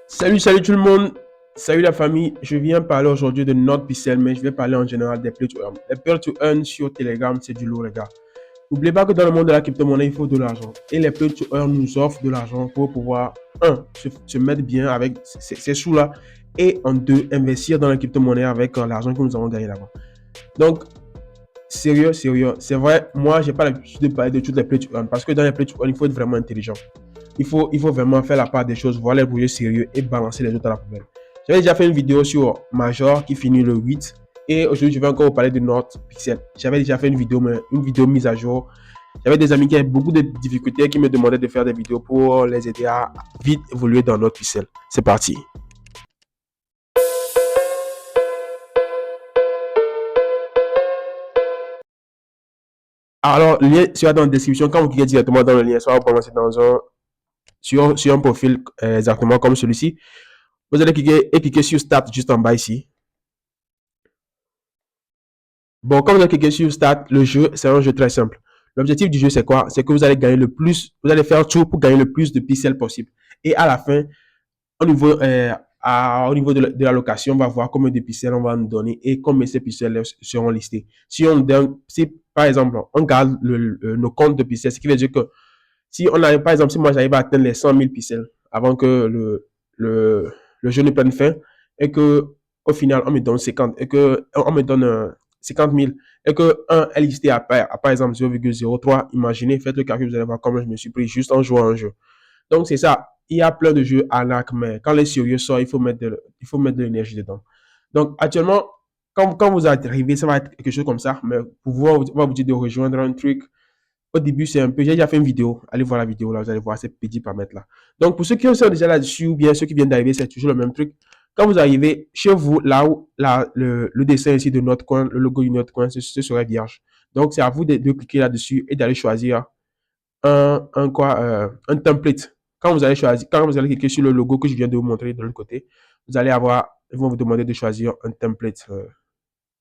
Salut tout le monde. Salut la famille. Je viens parler aujourd'hui de NordPixel, mais je vais parler en général des Play to Earn. Les Play to Earn sur Telegram, c'est du lourd, les gars. N'oubliez pas que dans le monde de la crypto-monnaie, il faut de l'argent. Et les Play to Earn nous offrent de l'argent pour pouvoir, se mettre bien avec ces sous-là, et en deux, investir dans la crypto-monnaie avec l'argent que nous avons gagné là-bas. Donc, sérieux, c'est vrai, moi, j'ai pas l'habitude de parler de toutes les Play to Earn parce que dans les Play to Earn, il faut être vraiment intelligent. Il faut vraiment faire la part des choses, voir les projets sérieux et balancer les autres à la poubelle. J'avais déjà fait une vidéo sur Major qui finit le 8 et aujourd'hui je vais encore vous parler de NordPixel. J'avais déjà fait une vidéo mise à jour. J'avais des amis qui avaient beaucoup de difficultés qui me demandaient de faire des vidéos pour les aider à vite évoluer dans NordPixel. C'est parti. Alors, le lien sera dans la description. Quand vous cliquez directement dans le lien, ça va vous balancer sur un profil exactement comme celui-ci. Vous allez cliquer sur Start juste en bas ici. Bon, quand vous allez cliquer sur Start, le jeu, c'est un jeu très simple. L'objectif du jeu, c'est quoi? C'est que vous allez gagner le plus, vous allez faire tout pour gagner le plus de pixels possible. Et à la fin, au niveau, de la location, on va voir combien de pixels on va nous donner et combien ces pixels seront listés. Si par exemple, on garde nos comptes de pixels, ce qui veut dire que si on arrive, par exemple, si moi j'arrive à atteindre les 100 000 pixels avant que le jeu ne prenne fin et que au final on me donne 50 et que on me donne 50 000 et que 1 est listé par exemple 0,03, imaginez, faites le calcul, vous allez voir comment je me suis pris juste en jouant un jeu. Donc c'est ça, il y a plein de jeux à l'arc, mais quand les sérieux sortent, il faut mettre de l'énergie dedans. Donc actuellement, quand vous arrivez, ça va être quelque chose comme ça, mais pour vous, on va vous dire de rejoindre un truc. Au début, c'est un peu. J'ai déjà fait une vidéo. Allez voir la vidéo là, vous allez voir ces petits paramètres là. Donc, pour ceux qui sont déjà là-dessus ou bien ceux qui viennent d'arriver, c'est toujours le même truc. Quand vous arrivez chez vous, là où le dessin ici de notre coin, le logo de notre coin, ce serait vierge. Donc, c'est à vous de cliquer là-dessus et d'aller choisir un template. Quand vous allez cliquer sur le logo que je viens de vous montrer de l'autre côté, vous allez avoir, ils vont vous demander de choisir un template.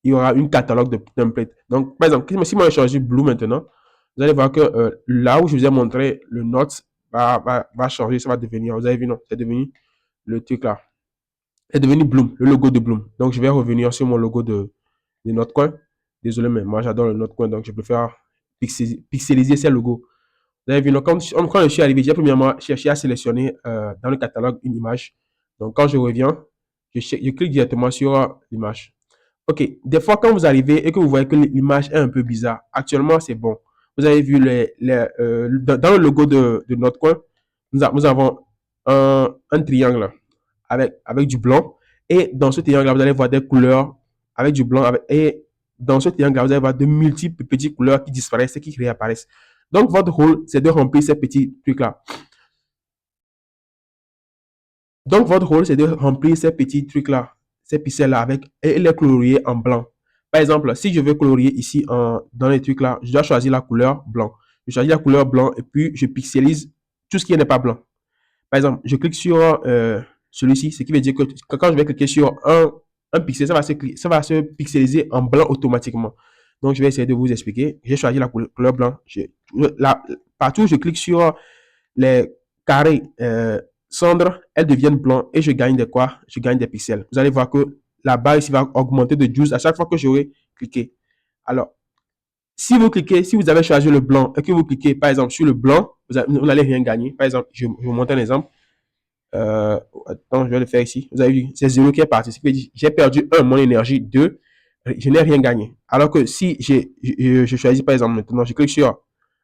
Il y aura une catalogue de templates. Donc, par exemple, si moi je choisis Blue maintenant, vous allez voir que là où je vous ai montré, le Note va changer, ça va devenir, vous avez vu, non, c'est devenu le truc là. C'est devenu Bloom, le logo de Bloom. Donc, je vais revenir sur mon logo de Notecoin. Désolé, mais moi j'adore le Notecoin, donc je préfère pixeliser ces logos. Vous avez vu, donc, quand je suis arrivé, j'ai premièrement cherché à sélectionner dans le catalogue une image. Donc, quand je reviens, je clique directement sur l'image. Ok, des fois quand vous arrivez et que vous voyez que l'image est un peu bizarre, actuellement c'est bon. Vous avez vu dans le logo de notre coin, nous avons un triangle avec du blanc. Et dans ce triangle, vous allez voir des couleurs avec du blanc. Et dans ce triangle, vous allez voir de multiples petites couleurs qui disparaissent et qui réapparaissent. Donc votre rôle, c'est de remplir ces petits trucs-là. Donc, votre rôle, c'est de remplir ces petits trucs-là, ces pixels-là et les colorier en blanc. Par exemple, si je veux colorier ici dans les trucs-là, je dois choisir la couleur blanc. Je choisis la couleur blanc et puis je pixelise tout ce qui n'est pas blanc. Par exemple, je clique sur celui-ci, ce qui veut dire que quand je vais cliquer sur un pixel, ça va se pixeliser en blanc automatiquement. Donc, je vais essayer de vous expliquer. J'ai choisi la couleur blanc. Partout, je clique sur les carrés cendres, elles deviennent blancs et je gagne de quoi? Je gagne des pixels. Vous allez voir que la barre ici va augmenter de 12 à chaque fois que j'aurai cliqué. Alors, si vous avez choisi le blanc et que vous cliquez par exemple sur le blanc, vous n'allez rien gagner. Par exemple, je vous montre un exemple. Attends, je vais le faire ici. Vous avez vu, c'est 0 qui est parti. J'ai perdu 1, mon énergie, 2, je n'ai rien gagné. Alors que si je choisis par exemple maintenant, je clique sur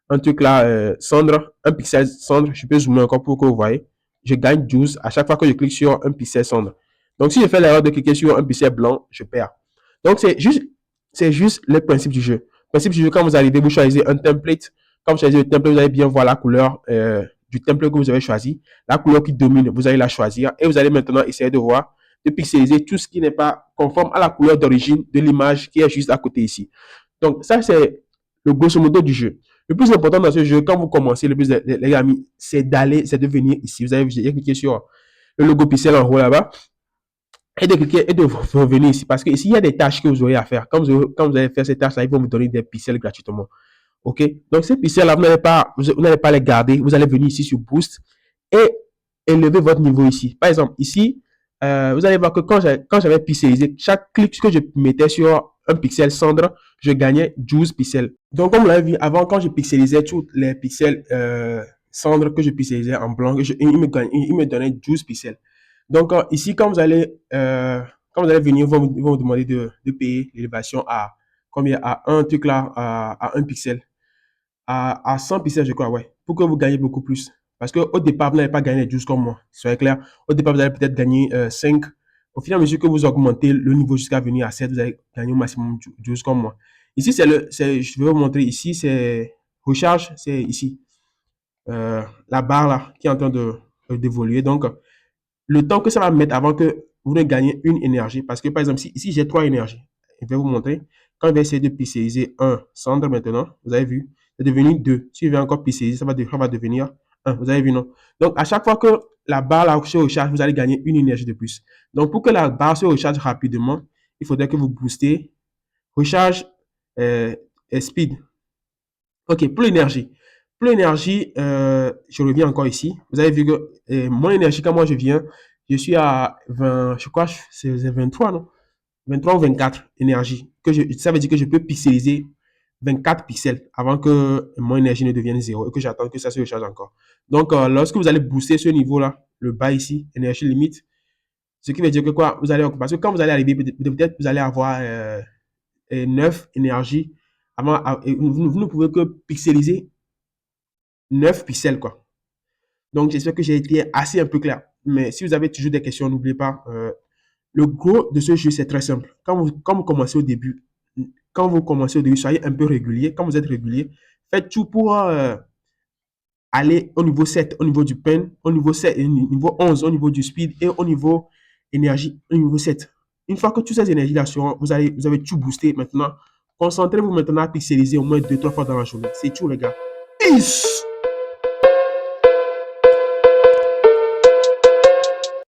un truc là, cendre, un pixel cendre, je peux zoomer encore pour que vous voyez. Je gagne 12 à chaque fois que je clique sur un pixel cendre. Donc, si je fais l'erreur de cliquer sur un pixel blanc, je perds. Donc, c'est juste le principe du jeu. Le principe du jeu, quand vous arrivez, vous choisissez un template. Quand vous choisissez le template, vous allez bien voir la couleur du template que vous avez choisi. La couleur qui domine, vous allez la choisir. Et vous allez maintenant essayer de voir, de pixeliser tout ce qui n'est pas conforme à la couleur d'origine de l'image qui est juste à côté ici. Donc, ça, c'est le grosso modo du jeu. Le plus important dans ce jeu, quand vous commencez, les amis, c'est de venir ici. Vous avez cliqué sur le logo pixel en haut là-bas et de cliquer et de revenir ici. Parce que ici, il y a des tâches que vous aurez à faire. Quand vous allez faire ces tâches-là, ils vont vous donner des pixels gratuitement. OK? Donc, ces pixels-là, vous n'allez pas les garder. Vous allez venir ici sur Boost et élever votre niveau ici. Par exemple, ici, vous allez voir que quand j'avais pixelisé, chaque clic que je mettais sur un pixel cendre, je gagnais 12 pixels. Donc, comme vous l'avez vu, avant, quand je pixelisais tous les pixels cendre que je pixelisais en blanc, il me donnait 12 pixels. Donc, ici, quand vous allez venir, ils vont vous demander de payer l'élévation à combien? À un truc là, à 1 pixel. À 100 pixels, je crois, ouais. Pour que vous gagnez beaucoup plus. Parce qu'au départ, vous n'allez pas gagner les 12 comme moi. Soyez clair. Au départ, vous allez peut-être gagner 5. Au fur et à mesure que vous augmentez le niveau jusqu'à venir à 7, vous allez gagner au maximum 12 comme moi. Ici, je vais vous montrer ici, c'est recharge, c'est ici. La barre là qui est en train d'évoluer. Donc, le temps que ça va mettre avant que vous ne gagnez une énergie. Parce que, par exemple, ici j'ai 3 énergies. Je vais vous montrer. Quand je vais essayer de pixeliser un cendre maintenant, vous avez vu, c'est devenu 2. Si je vais encore pixeliser, ça va devenir 1. Vous avez vu, non? Donc, à chaque fois que la barre là, se recharge, vous allez gagner une énergie de plus. Donc, pour que la barre se recharge rapidement, il faudrait que vous boostez recharge speed. Ok, pour l'énergie. Pour l'énergie, je reviens encore ici. Vous avez vu que mon énergie, quand moi je viens, je suis à 20, je crois, c'est 23, non? 23 ou 24 énergie. Ça veut dire que je peux pixeliser 24 pixels avant que mon énergie ne devienne 0 et que j'attends que ça se recharge encore. Donc, lorsque vous allez booster ce niveau-là, le bas ici, énergie limite, ce qui veut dire que quoi? Parce que quand vous allez arriver, peut-être vous allez avoir 9 énergies vous ne pouvez que pixeliser 9 pixels, quoi. Donc, j'espère que j'ai été assez un peu clair. Mais si vous avez toujours des questions, n'oubliez pas, le gros de ce jeu, c'est très simple. Quand vous commencez au début, soyez un peu régulier. Quand vous êtes régulier, faites tout pour aller au niveau 7, au niveau du pen, au niveau 7, niveau 11, au niveau du speed et au niveau énergie, au niveau 7. Une fois que toutes ces énergies-là seront, vous avez tout boosté maintenant. Concentrez-vous maintenant à pixeliser au moins 2-3 fois dans la journée. C'est tout, les gars. Peace!